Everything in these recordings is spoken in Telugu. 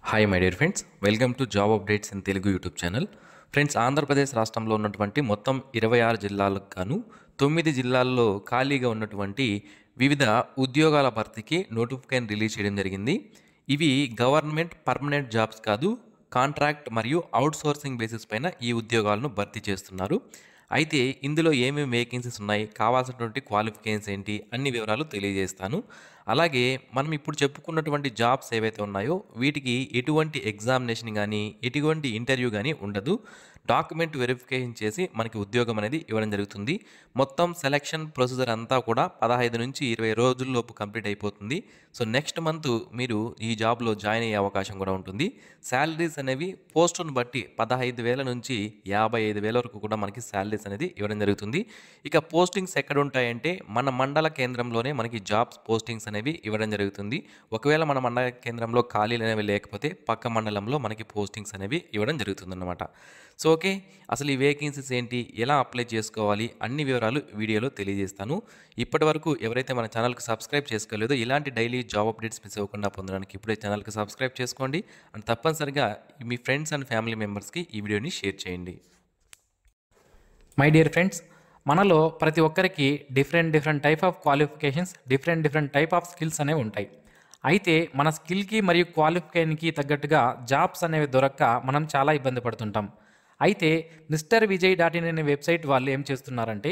Hi my dear friends, welcome to job updates in Telugu YouTube channel. Friends, Andhra Pradesh రాష్ట్రంలో ఉన్నటువంటి మొత్తం 26 జిల్లాలకు గాను 9 జిల్లాల్లో ఖాళీగా ఉన్నటువంటి వివిధ ఉద్యోగాల భర్తీకి నోటిఫికేషన్ రిలీజ్ చేయడం జరిగింది. ఇవి గవర్నమెంట్ పర్మనెంట్ జాబ్స్ కాదు, కాంట్రాక్ట్ మరియు అవుట్సోర్సింగ్ బేసిస్ పైన ఈ ఉద్యోగాలను భర్తీ చేస్తున్నారు. అయితే ఇందులో ఏమేమి వేకెన్సీస్ ఉన్నాయి, కావాల్సినటువంటి క్వాలిఫికేషన్స్ ఏంటి, అన్ని వివరాలు తెలియజేస్తాను. అలాగే మనం ఇప్పుడు చెప్పుకున్నటువంటి జాబ్స్ ఏవైతే ఉన్నాయో వీటికి ఎటువంటి ఎగ్జామినేషన్ కానీ ఎటువంటి ఇంటర్వ్యూ కానీ ఉండదు. డాక్యుమెంట్ వెరిఫికేషన్ చేసి మనకి ఉద్యోగం అనేది ఇవ్వడం జరుగుతుంది. మొత్తం సెలక్షన్ ప్రొసీజర్ అంతా కూడా 15 నుంచి 20 రోజుల్లోపు కంప్లీట్ అయిపోతుంది. సో నెక్స్ట్ మంత్ మీరు ఈ జాబ్లో జాయిన్ అయ్యే అవకాశం కూడా ఉంటుంది. శాలరీస్ అనేవి పోస్టును బట్టి 15,000 నుంచి 55,000 వరకు కూడా మనకి శాలరీస్ అనేది ఇవ్వడం జరుగుతుంది. ఇక పోస్టింగ్స్ ఎక్కడ ఉంటాయంటే మన మండల కేంద్రంలోనే మనకి జాబ్స్ పోస్టింగ్స్ అనేవి ఇవ్వడం జరుగుతుంది. ఒకవేళ మన మండల కేంద్రంలో ఖాళీలు అనేవి లేకపోతే పక్క మండలంలో మనకి పోస్టింగ్స్ అనేవి ఇవ్వడం జరుగుతుందన్నమాట. సో ఓకే, అసలు ఈ వేకెన్సీస్ ఏంటి, ఎలా అప్లై చేసుకోవాలి, అన్ని వివరాలు వీడియోలో తెలియజేస్తాను. ఇప్పటి వరకు ఎవరైతే మన ఛానల్కి సబ్స్క్రైబ్ చేసుకోలేదో ఇలాంటి డైలీ జాబ్ అప్డేట్స్ మిస్ అవ్వకుండా పొందడానికి ఇప్పుడే ఛానల్కి సబ్స్క్రైబ్ చేసుకోండి. అండ్ తప్పనిసరిగా మీ ఫ్రెండ్స్ అండ్ ఫ్యామిలీ మెంబర్స్కి ఈ వీడియోని షేర్ చేయండి. మై డియర్ ఫ్రెండ్స్, మనలో ప్రతి ఒక్కరికి different type of qualifications, different type of skills అనేవి ఉంటాయి. అయితే మన స్కిల్కి మరియు క్వాలిఫికేషన్కి తగ్గట్టుగా జాబ్స్ అనేవి దొరక్క మనం చాలా ఇబ్బంది పడుతుంటాం. అయితే మిస్టర్ విజయ్ .in అనే వెబ్సైట్ వాళ్ళు ఏం చేస్తున్నారంటే,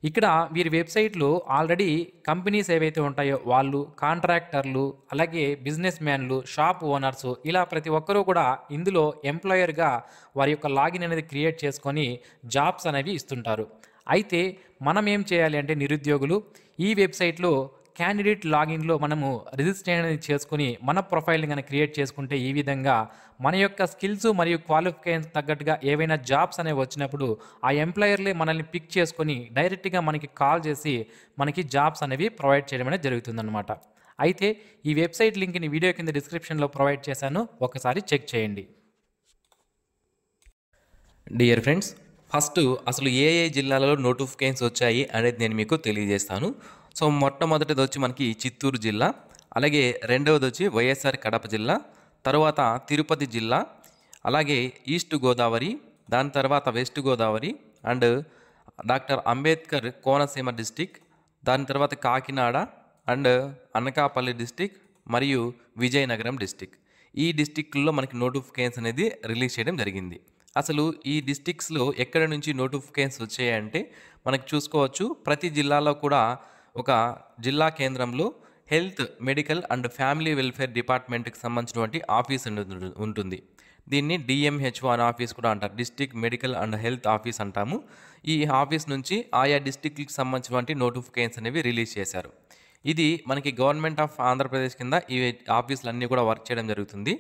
ఇక్కడ వీరి వెబ్సైట్లో ఆల్రెడీ కంపెనీస్ ఏవైతే ఉంటాయో వాళ్ళు, కాంట్రాక్టర్లు, అలాగే బిజినెస్ మ్యాన్లు, షాప్ ఓనర్స్, ఇలా ప్రతి ఒక్కరూ కూడా ఇందులో ఎంప్లాయర్గా వారి యొక్క లాగిన్ అనేది క్రియేట్ చేసుకొని జాబ్స్ అనేవి ఇస్తుంటారు. అయితే మనం ఏం చేయాలి అంటే, నిరుద్యోగులు ఈ వెబ్సైట్లో క్యాండిడేట్ లాగిన్లో మనము రిజిస్ట్రేషన్ అనేది చేసుకుని మన ప్రొఫైల్ని కనుక క్రియేట్ చేసుకుంటే ఈ విధంగా మన యొక్క స్కిల్స్ మరియు క్వాలిఫికేషన్స్ తగ్గట్టుగా ఏవైనా జాబ్స్ అనేవి వచ్చినప్పుడు ఆ ఎంప్లాయర్లే మనల్ని పిక్ చేసుకొని డైరెక్ట్గా మనకి కాల్ చేసి మనకి జాబ్స్ అనేవి ప్రొవైడ్ చేయడం అనేది జరుగుతుందన్నమాట. అయితే ఈ వెబ్సైట్ లింక్ని వీడియో కింద డిస్క్రిప్షన్లో ప్రొవైడ్ చేశాను, ఒకసారి చెక్ చేయండి. డియర్ ఫ్రెండ్స్, ఫస్ట్ అసలు ఏ జిల్లాలలో నోటిఫికేషన్స్ వచ్చాయి అనేది నేను మీకు తెలియజేస్తాను. సో మొట్టమొదటిది వచ్చి మనకి చిత్తూరు జిల్లా, అలాగే రెండవది వచ్చి వైఎస్ఆర్ కడప జిల్లా, తర్వాత తిరుపతి జిల్లా, అలాగే ఈస్ట్ గోదావరి, దాని తర్వాత west Godavari and doctor Ambedkar Konaseema district, దాని తర్వాత కాకినాడ అండ్ అనకాపల్లి డిస్టిక్ మరియు విజయనగరం డిస్టిక్. ఈ డిస్టిక్ల్లో మనకి నోటిఫికేషన్స్ అనేది రిలీజ్ చేయడం జరిగింది. అసలు ఈ డిస్టిక్స్లో ఎక్కడి నుంచి నోటిఫికేషన్స్ వచ్చాయంటే మనకు చూసుకోవచ్చు, ప్రతి జిల్లాలో కూడా ఒక జిల్లా కేంద్రంలో health, medical and family welfare డిపార్ట్మెంట్కి సంబంధించినటువంటి ఆఫీస్ ఉంటుంది. దీన్ని డిఎంహెచ్ఓ అనే ఆఫీస్ కూడా అంటారు, district medical and health office అంటాము. ఈ ఆఫీస్ నుంచి ఆయా డిస్ట్రిక్ట్కి సంబంధించినటువంటి నోటిఫికేషన్స్ అనేవి రిలీజ్ చేశారు. ఇది మనకి గవర్నమెంట్ ఆఫ్ ఆంధ్రప్రదేశ్ కింద ఈ ఆఫీసులు అన్నీ కూడా వర్క్ చేయడం జరుగుతుంది.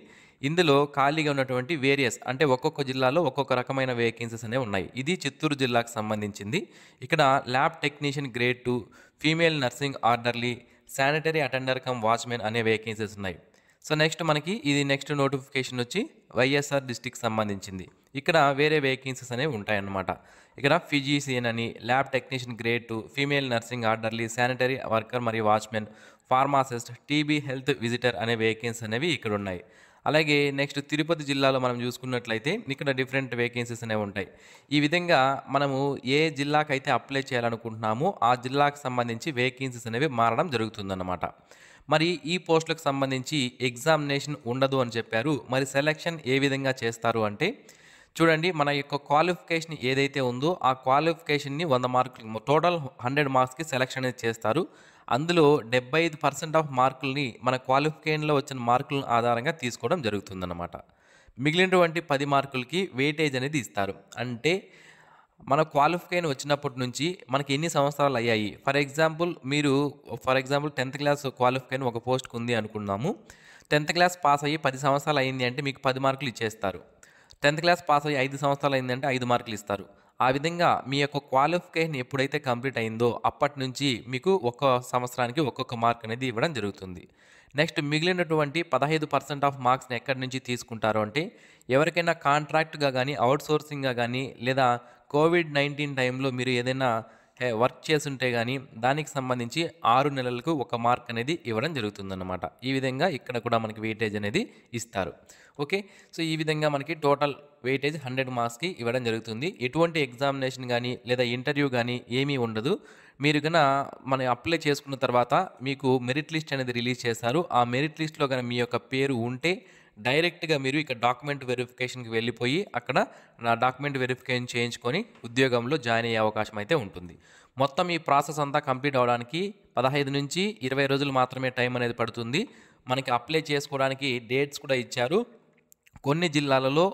ఇందులో ఖాళీగా ఉన్నటువంటి వేరియస్ అంటే ఒక్కొక్క జిల్లాలో ఒక్కొక్క రకమైన వేకెన్సీస్ అనేవి ఉన్నాయి. ఇది చిత్తూరు జిల్లాకు సంబంధించింది. ఇక్కడ lab technician grade 2, female nursing orderly, sanitary attender cum watchmen అనే వేకెన్సీస్ ఉన్నాయి. సో నెక్స్ట్ మనకి ఇది నెక్స్ట్ నోటిఫికేషన్ వచ్చి వైఎస్ఆర్ డిస్టిక్ సంబంధించింది. ఇక్కడ వేరే వేకెన్సీస్ అనేవి ఉంటాయన్నమాట. ఇక్కడ ఫిజిషియన్ అని, lab technician grade 2, female nursing orderly, sanitary worker మరియు watchmen, pharmacist, TB health visitor అనే వేకెన్సీస్ అనేవి ఇక్కడ ఉన్నాయి. అలాగే నెక్స్ట్ తిరుపతి జిల్లాలో మనం చూసుకున్నట్లయితే ఇక్కడ డిఫరెంట్ వేకెన్సీస్ అనేవి ఉంటాయి. ఈ విధంగా మనము ఏ జిల్లాకైతే అప్లై చేయాలనుకుంటున్నామో ఆ జిల్లాకు సంబంధించి వేకెన్సీస్ అనేవి మారడం జరుగుతుందన్నమాట. మరి ఈ పోస్టులకు సంబంధించి ఎగ్జామినేషన్ ఉండదు అని చెప్పారు. మరి సెలెక్షన్ ఏ విధంగా చేస్తారు అంటే చూడండి, మన యొక్క క్వాలిఫికేషన్ ఏదైతే ఉందో ఆ క్వాలిఫికేషన్ని 100 మార్కులు, టోటల్ 100 మార్క్స్కి సెలెక్షన్ అనేది చేస్తారు. అందులో 75% ఆఫ్ మార్కుల్ని మన క్వాలిఫికేషన్లో వచ్చిన మార్కుల ఆధారంగా తీసుకోవడం జరుగుతుందన్నమాట. మిగిలినటువంటి 10 మార్కులకి వెయిటేజ్ అనేది ఇస్తారు. అంటే మన క్వాలిఫికేషన్ వచ్చినప్పటి నుంచి మనకి ఎన్ని సంవత్సరాలు అయ్యాయి, for example 10th class qualification ఒక పోస్ట్కి ఉంది అనుకున్నాము. 10th క్లాస్ పాస్ అయ్యి 10 సంవత్సరాలు అయింది అంటే మీకు 10 మార్కులు ఇచ్చేస్తారు. 10th క్లాస్ పాస్ అయ్యి 5 సంవత్సరాలు అయిందంటే 5 మార్కులు ఇస్తారు. ఆ విధంగా మీ యొక్క క్వాలిఫికేషన్ ఎప్పుడైతే కంప్లీట్ అయిందో అప్పటి నుంచి మీకు ఒక్క సంవత్సరానికి ఒక్కొక్క మార్క్ అనేది ఇవ్వడం జరుగుతుంది. నెక్స్ట్ మిగిలినటువంటి 15% ఆఫ్ మార్క్స్ని ఎక్కడి నుంచి తీసుకుంటారు అంటే ఎవరికైనా కాంట్రాక్ట్గా కానీ, అవుట్సోర్సింగ్గా కానీ, లేదా COVID-19 టైంలో మీరు ఏదైనా వర్క్ చేసుంటే గానీ దానికి సంబంధించి 6 నెలలకు 1 మార్క్ అనేది ఇవ్వడం జరుగుతుందన్నమాట. ఈ విధంగా ఇక్కడ కూడా మనకి వెయిటేజ్ అనేది ఇస్తారు. ఓకే. సో, ఈ విధంగా మనకి టోటల్ వెయిటేజ్ 100 మార్క్స్‌కి ఇవ్వడం జరుగుతుంది. ఎటువంటి ఎగ్జామినేషన్ గానీ లేదా ఇంటర్వ్యూ గానీ ఏమీ ఉండదు. మీరు మనం అప్లై చేసుకున్న తర్వాత మీకు మెరిట్ లిస్ట్ అనేది రిలీజ్ చేస్తారు. ఆ మెరిట్ లిస్ట్‌లో గాని మీ యొక్క పేరు ఉంటే డైరెక్ట్‌గా మీరు ఇక్కడ డాక్యుమెంట్ వెరిఫికేషన్‌కి వెళ్ళిపోయి అక్కడ నా డాక్యుమెంట్ వెరిఫికేషన్ చేయించుకొని ఉద్యోగంలో జాయిన్ అయ్యే అవకాశం అయితే ఉంటుంది. మొత్తం ఈ ప్రాసెస్ అంతా కంప్లీట్ అవ్వడానికి 15 నుంచి 20 రోజులు మాత్రమే టైం అనేది పడుతుంది. మనకి అప్లై చేసుకోవడానికి డేట్స్ కూడా ఇచ్చారు. కొన్ని జిల్లాలలో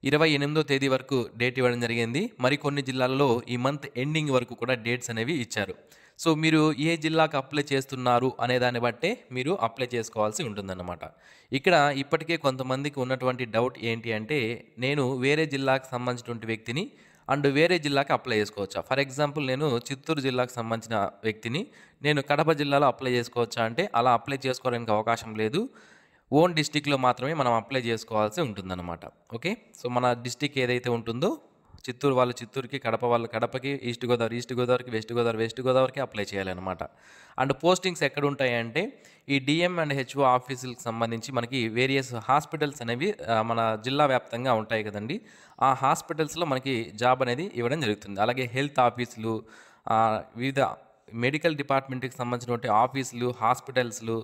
28వ తేదీ వరకు డేట్ ఇవ్వడం జరిగింది. మరికొన్ని జిల్లాలలో ఈ మంత్ ఎండింగ్ వరకు కూడా డేట్స్ అనేవి ఇచ్చారు. సో, మీరు ఏ జిల్లాకు అప్లై చేస్తున్నారు అనే దాన్ని బట్టే మీరు అప్లై చేసుకోవాల్సి ఉంటుందన్నమాట. ఇక్కడ ఇప్పటికే కొంతమందికి ఉన్నటువంటి డౌట్ ఏంటి అంటే, నేను వేరే జిల్లాకు సంబంధించినటువంటి వ్యక్తిని అండ్ వేరే జిల్లాకి అప్లై చేసుకోవచ్చా? ఫర్ ఎగ్జాంపుల్ నేను చిత్తూరు జిల్లాకు సంబంధించిన వ్యక్తిని నేను కడప జిల్లాలో అప్లై చేసుకోవచ్చా అంటే, అలా అప్లై చేసుకోవడానికి అవకాశం లేదు. ఓన్ డిస్ట్రిక్ట్‌లో మాత్రమే మనం అప్లై చేసుకోవాల్సి ఉంటుందన్నమాట. ఓకే. సో, మన డిస్ట్రిక్ట్ ఏదైతే ఉంటుందో చిత్తూరు వాళ్ళు చిత్తూరుకి, కడప వాళ్ళు కడపకి, ఈస్ట్ గోదావరికి, వెస్ట్ గోదావరికి అప్లై చేయాలన్నమాట. అండ్ పోస్టింగ్స్ ఎక్కడుంటాయంటే ఈ డీఎం అండ్ హెచ్ఓ ఆఫీసులకు సంబంధించి మనకి వేరియస్ హాస్పిటల్స్ అనేవి మన జిల్లా వ్యాప్తంగా ఉంటాయి కదండీ! ఆ హాస్పిటల్స్‌లో మనకి జాబ్ అనేది ఇవ్వడం జరుగుతుంది. అలాగే హెల్త్ ఆఫీసులు, వివిధ మెడికల్ డిపార్ట్మెంట్‌కి సంబంధించినటువంటి ఆఫీసులు, హాస్పిటల్స్‌లు,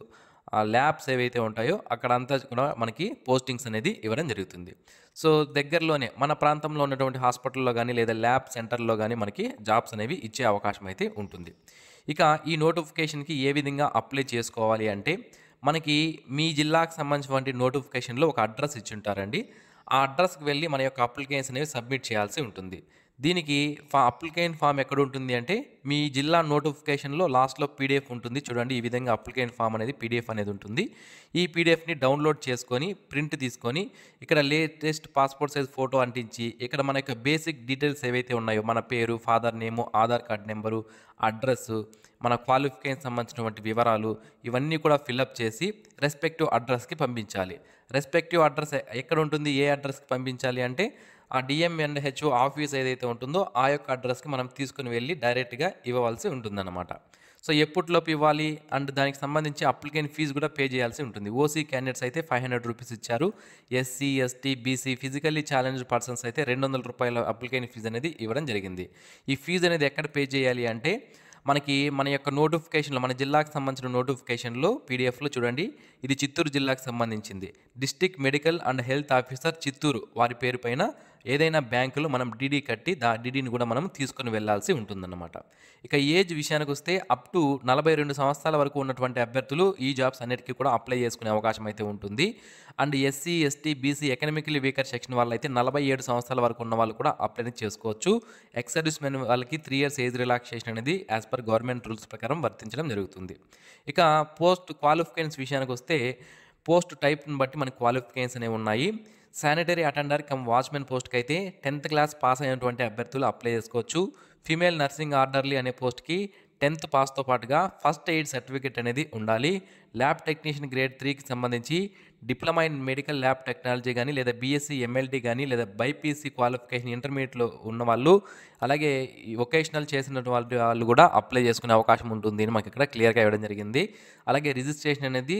ల్యాబ్స్ ఏవైతే ఉంటాయో అక్కడంతా కూడా మనకి పోస్టింగ్స్ అనేది ఇవ్వడం జరుగుతుంది. సో, దగ్గరలోనే మన ప్రాంతంలో ఉన్నటువంటి హాస్పిటల్‌లో గానీ లేదా ల్యాబ్ సెంటర్‌లో గానీ మనకి జాబ్స్ అనేవి ఇచ్చే అవకాశం అయితే ఉంటుంది. ఇక ఈ నోటిఫికేషన్‌కి ఏ విధంగా అప్లై చేసుకోవాలి అంటే, మనకి మీ జిల్లాకు సంబంధించినటువంటి నోటిఫికేషన్‌లో ఒక అడ్రస్ ఇచ్చుంటారండి. ఆ అడ్రస్‌కి వెళ్ళి మన యొక్క అప్లికేషన్స్ అనేవి సబ్మిట్ చేయాల్సి ఉంటుంది. దీనికి అప్లికేషన్ ఫామ్ ఎక్కడుంటుంది అంటే, మీ జిల్లా నోటిఫికేషన్‌లో లాస్ట్‌లో పీడీఎఫ్ ఉంటుంది. చూడండి ఈ విధంగా అప్లికేషన్ ఫామ్ అనేది పీడీఎఫ్ అనేది ఉంటుంది. ఈ పీడీఎఫ్‌ని డౌన్‌లోడ్ చేసుకొని, ప్రింట్ తీసుకొని, ఇక్కడ లేటెస్ట్ పాస్‌పోర్ట్ సైజ్ ఫోటో అంటించి, ఇక్కడ మన యొక్క బేసిక్ డీటెయిల్స్ ఏవైతే ఉన్నాయో, మన పేరు, father name, Aadhaar card number, address, మన క్వాలిఫికేషన్ సంబంధించినటువంటి వివరాలు ఇవన్నీ కూడా ఫిలప్ చేసి రెస్పెక్టివ్ అడ్రస్‌కి పంపించాలి. రెస్పెక్టివ్ అడ్రస్ ఎక్కడ ఉంటుంది? ఏ అడ్రస్‌కి పంపించాలి అంటే, ఆ డీఎం అండ్ హెచ్ఓ ఆఫీస్ ఏదైతే ఉంటుందో ఆ యొక్క అడ్రస్‌కి మనం తీసుకొని వెళ్ళి డైరెక్ట్‌గా ఇవ్వవలసి ఉంటుందన్నమాట. సో, ఎప్పటిలోపు ఇవ్వాలి అండ్ దానికి సంబంధించి అప్లికేషన్ ఫీజు కూడా పే చేయాల్సి ఉంటుంది. ఓసీ క్యాండిడేట్స్ అయితే ₹500 ఇచ్చారు. SC, ST, BC physically challenged persons అయితే ₹200 అప్లికేషన్ ఫీజు అనేది ఇవ్వడం జరిగింది. ఈ ఫీజు అనేది ఎక్కడ పే చేయాలి అంటే, మనకి మన యొక్క నోటిఫికేషన్‌లో మన జిల్లాకు సంబంధించిన నోటిఫికేషన్‌లో పీడీఎఫ్‌లో చూడండి, ఇది చిత్తూరు జిల్లాకు సంబంధించింది. District medical and health officer Chittoor వారి పేరు పైన ఏదైనా బ్యాంకులో మనం డీడీ కట్టి డీడీని కూడా మనం తీసుకొని వెళ్ళాల్సి ఉంటుందన్నమాట. ఇక ఏజ్ విషయానికొస్తే అప్ టు 42 సంవత్సరాల వరకు ఉన్నటువంటి అభ్యర్థులు ఈ జాబ్స్ అన్నిటికీ కూడా అప్లై చేసుకునే అవకాశం అయితే ఉంటుంది. And SC, ST, BC economically weaker section వాళ్ళైతే 47 సంవత్సరాల వరకు ఉన్న వాళ్ళు కూడా అప్లై చేసుకోవచ్చు. ఎక్స్ సర్వీస్ మెన్ వాళ్ళకి 3 ఇయర్స్ ఏజ్ రిలాక్సేషన్ అనేది యాజ్ పర్ గవర్నమెంట్ రూల్స్ ప్రకారం వర్తించడం జరుగుతుంది. ఇక పోస్ట్ క్వాలిఫికేషన్స్ విషయానికొస్తే పోస్ట్ టైప్‌ని బట్టి మనకి క్వాలిఫికేషన్స్ అనేవి ఉన్నాయి. శానిటరీ అటెండర్ కమ్ వాచ్‌మెన్ పోస్ట్‌కి అయితే 10th క్లాస్ పాస్ అయినటువంటి అభ్యర్థులు అప్లై చేసుకోవచ్చు. ఫీమేల్ నర్సింగ్ ఆర్డర్లీ అనే పోస్ట్‌కి 10th పాస్‌తో పాటుగా ఫస్ట్ ఎయిడ్ సర్టిఫికేట్ అనేది ఉండాలి. ల్యాబ్ టెక్నీషియన్ గ్రేడ్ 3కి సంబంధించి diploma in medical lab technology గానీ లేదా బీఎస్సీ, ఎంఎల్టీ గానీ లేదా బైపీసీ క్వాలిఫికేషన్ ఇంటర్మీడియట్లో ఉన్నవాళ్ళు, అలాగే ఈ వొకేషనల్ చేసిన వాళ్ళు కూడా అప్లై చేసుకునే అవకాశం ఉంటుంది అని మనకి ఇక్కడ క్లియర్‌గా ఇవ్వడం జరిగింది. అలాగే రిజిస్ట్రేషన్ అనేది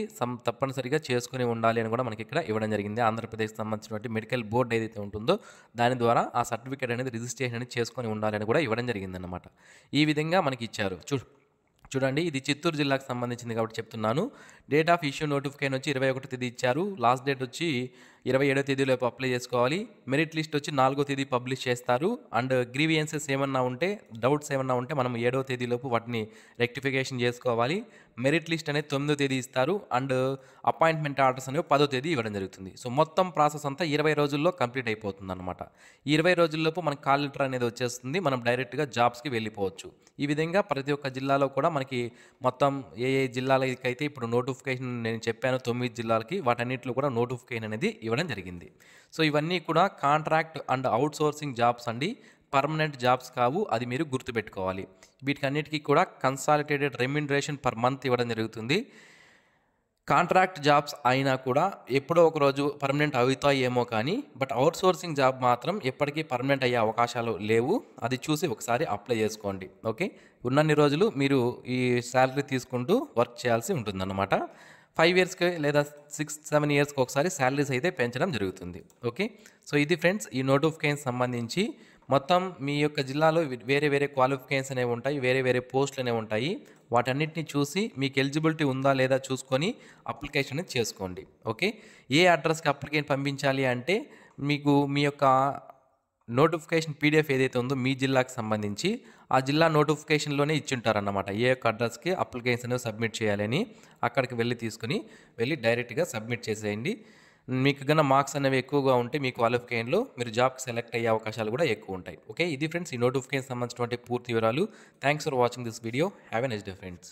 తప్పనిసరిగా చేసుకొని ఉండాలి అని కూడా మనకి ఇక్కడ ఇవ్వడం జరిగింది. ఆంధ్రప్రదేశ్‌కి సంబంధించినటువంటి మెడికల్ బోర్డ్ ఏదైతే ఉంటుందో దాని ద్వారా ఆ సర్టిఫికేట్ అనేది రిజిస్ట్రేషన్ అనేది చేసుకొని ఉండాలి అని కూడా ఇవ్వడం జరిగిందన్నమాట. ఈ విధంగా మనకి ఇచ్చారు. చూడండి ఇది చిత్తూరు జిల్లాకు సంబంధించింది కాబట్టి చెప్తున్నాను. డేట్ ఆఫ్ ఇష్యూ నోటిఫికేషన్ వచ్చి 21వ తేదీ ఇచ్చారు. లాస్ట్ డేట్ వచ్చి 27వ తేదీలోపు అప్లై చేసుకోవాలి. మెరిట్ లిస్ట్ వచ్చి 4వ తేదీ పబ్లిష్ చేస్తారు. అండ్ గ్రీవియన్సెస్ ఏమన్నా ఉంటే, డౌట్స్ ఏమన్నా ఉంటే మనం 7వ తేదీలోపు వాటిని రెక్టిఫికేషన్ చేసుకోవాలి. మెరిట్ లిస్ట్ అనేది 9వ తేదీ ఇస్తారు. అండ్ అపాయింట్మెంట్ ఆర్డర్స్ అనేవి 10వ తేదీ ఇవ్వడం జరుగుతుంది. సో, మొత్తం ప్రాసెస్ అంతా 20 రోజుల్లో కంప్లీట్ అయిపోతుంది అనమాట. ఈ 20 రోజుల్లోపు మనకి కాల్ లెటర్ అనేది వచ్చేస్తుంది. మనం డైరెక్ట్గా జాబ్స్కి వెళ్ళిపోవచ్చు. ఈ విధంగా ప్రతి ఒక్క జిల్లాలో కూడా మనకి మొత్తం ఏ జిల్లాలకైతే ఇప్పుడు నోటిఫికేషన్ నేను చెప్పాను 9 జిల్లాలకి, వాటన్నిటిలో కూడా నోటిఫికేషన్ అనేది ఇవ్వడం జరిగింది. సో, ఇవన్నీ కూడా కాంట్రాక్ట్ అండ్ అవుట్సోర్సింగ్ జాబ్స్ అండి. పర్మనెంట్ జాబ్స్ కావు, అది మీరు గుర్తుపెట్టుకోవాలి. వీటికన్నిటికీ కూడా కన్సాలిడేటెడ్ రెమ్యునరేషన్ పర్ మంత్ ఇవ్వడం జరుగుతుంది. కాంట్రాక్ట్ జాబ్స్ అయినా కూడా ఎప్పుడో ఒక రోజు పర్మనెంట్ అవుతాయేమో కానీ బట్ అవుట్సోర్సింగ్ జాబ్ మాత్రం ఎప్పటికీ పర్మనెంట్ అయ్యే అవకాశాలు లేవు. అది చూసి ఒకసారి అప్లై చేసుకోండి. ఓకే, ఉన్నన్ని రోజులు మీరు ఈ శాలరీ తీసుకుంటూ వర్క్ చేయాల్సి ఉంటుందన్నమాట. 5 ఇయర్స్కి లేదా 6-7 ఇయర్స్కి ఒకసారి శాలరీస్ అయితే పెంచడం జరుగుతుంది. ఓకే, సో ఇది ఫ్రెండ్స్ ఈ నోటిఫికేషన్ సంబంధించి మొత్తం మీ యొక్క జిల్లాలో వేరే వేరే క్వాలిఫికేషన్స్ అనేవి ఉంటాయి, వేరే వేరే పోస్టులు అనేవి ఉంటాయి. వాటన్నిటిని చూసి మీకు ఎలిజిబిలిటీ ఉందా లేదా చూసుకొని అప్లికేషన్ అనేది చేసుకోండి. ఓకే, ఏ అడ్రస్కి అప్లికేషన్ పంపించాలి అంటే మీకు మీ యొక్క నోటిఫికేషన్ పీడిఎఫ్ ఏదైతే ఉందో మీ జిల్లాకి సంబంధించి ఆ జిల్లా నోటిఫికేషన్లోనే ఇచ్చింటారన్నమాట. ఏ యొక్క అడ్రస్కి అప్లికేషన్ అనేవి సబ్మిట్ చేయాలని అక్కడికి వెళ్ళి డైరెక్ట్గా సబ్మిట్ చేసేయండి. మీకు కన్నా మార్క్స్ అనేవి ఎక్కువగా ఉంటే మీ క్వాలిఫికేషన్లో మీరు జాబ్కి సెలెక్ట్ అయ్యే అవకాశాలు కూడా ఎక్కువ ఉంటాయి. ఓకే, ఇది ఫ్రెండ్స్ ఈ నోటిఫికేషన్ సంబంధించినటువంటి పూర్తి వివరాలు. Thanks for watching this video. Have a nice day friends.